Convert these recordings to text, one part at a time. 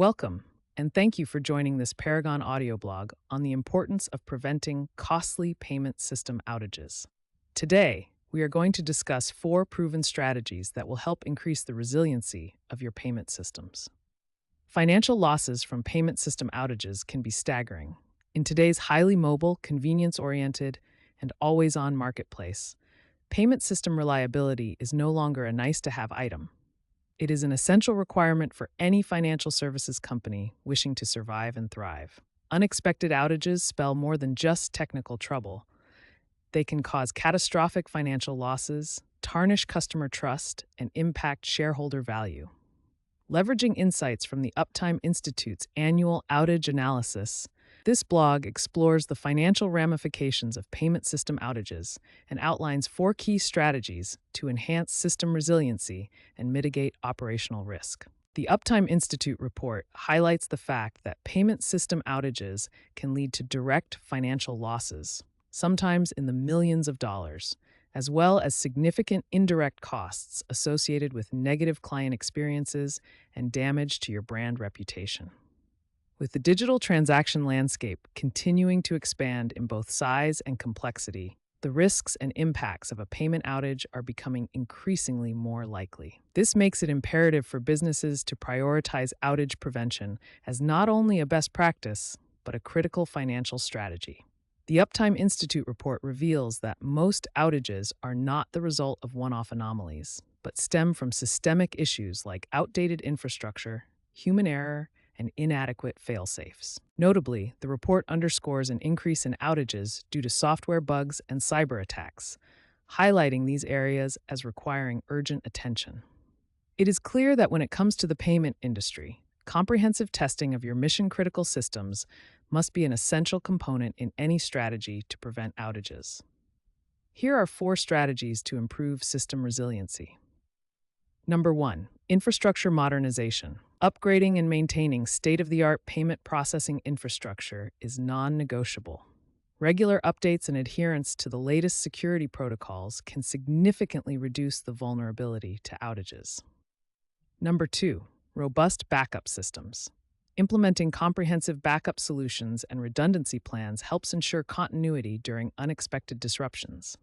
Welcome, and thank you for joining this Paragon audio blog on the importance of preventing costly payment system outages. Today, we are going to discuss 4 proven strategies that will help increase the resiliency of your payment systems. Financial losses from payment system outages can be staggering. In today's highly mobile, convenience-oriented, and always-on marketplace, payment system reliability is no longer a nice-to-have item. It is an essential requirement for any financial services company wishing to survive and thrive. Unexpected outages spell more than just technical trouble. They can cause catastrophic financial losses, tarnish customer trust, and impact shareholder value. Leveraging insights from the Uptime Institute's annual outage analysis, this blog explores the financial ramifications of payment system outages and outlines 4 key strategies to enhance system resiliency and mitigate operational risk. The Uptime Institute report highlights the fact that payment system outages can lead to direct financial losses, sometimes in the millions of dollars, as well as significant indirect costs associated with negative client experiences and damage to your brand reputation. With the digital transaction landscape continuing to expand in both size and complexity, the risks and impacts of a payment outage are becoming increasingly more likely. This makes it imperative for businesses to prioritize outage prevention as not only a best practice, but a critical financial strategy. The Uptime Institute report reveals that most outages are not the result of one-off anomalies, but stem from systemic issues like outdated infrastructure, human error, and inadequate fail-safes. Notably, the report underscores an increase in outages due to software bugs and cyber attacks, highlighting these areas as requiring urgent attention. It is clear that when it comes to the payment industry, comprehensive testing of your mission-critical systems must be an essential component in any strategy to prevent outages. Here are 4 strategies to improve system resiliency. Number 1. Infrastructure modernization. Upgrading and maintaining state-of-the-art payment processing infrastructure is non-negotiable. Regular updates and adherence to the latest security protocols can significantly reduce the vulnerability to outages. Number 2. Robust backup systems. Implementing comprehensive backup solutions and redundancy plans helps ensure continuity during unexpected disruptions.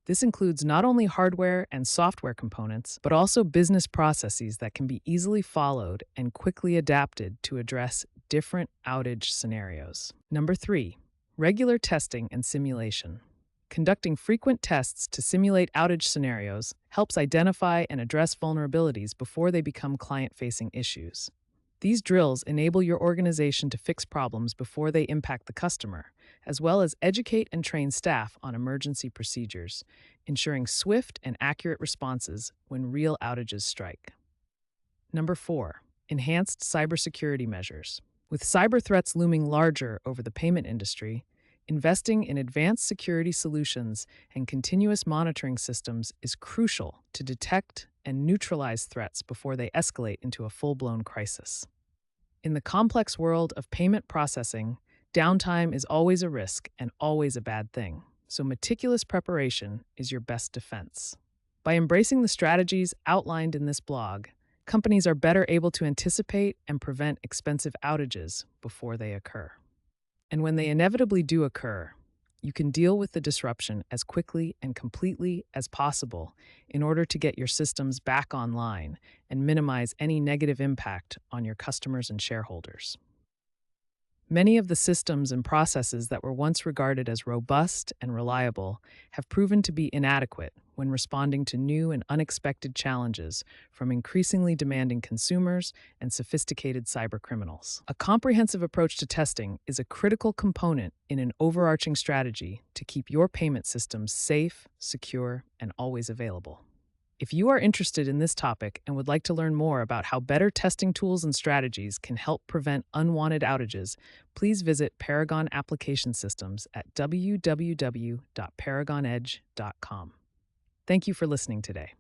This includes not only hardware and software components, but also business processes that can be easily followed and quickly adapted to address different outage scenarios. Number 3. Regular testing and simulation. Conducting frequent tests to simulate outage scenarios helps identify and address vulnerabilities before they become client-facing issues. These drills enable your organization to fix problems before they impact the customer, as well as educate and train staff on emergency procedures, ensuring swift and accurate responses when real outages strike. Number 4. Enhanced cybersecurity measures. With cyber threats looming larger over the payment industry, investing in advanced security solutions and continuous monitoring systems is crucial to detect and neutralize threats before they escalate into a full-blown crisis. In the complex world of payment processing, downtime is always a risk and always a bad thing, so meticulous preparation is your best defense. By embracing the strategies outlined in this blog, companies are better able to anticipate and prevent expensive outages before they occur. And when they inevitably do occur, you can deal with the disruption as quickly and completely as possible in order to get your systems back online and minimize any negative impact on your customers and shareholders. Many of the systems and processes that were once regarded as robust and reliable have proven to be inadequate when responding to new and unexpected challenges from increasingly demanding consumers and sophisticated cybercriminals. A comprehensive approach to testing is a critical component in an overarching strategy to keep your payment systems safe, secure, and always available. If you are interested in this topic and would like to learn more about how better testing tools and strategies can help prevent unwanted outages, please visit Paragon Application Systems at www.paragonedge.com. Thank you for listening today.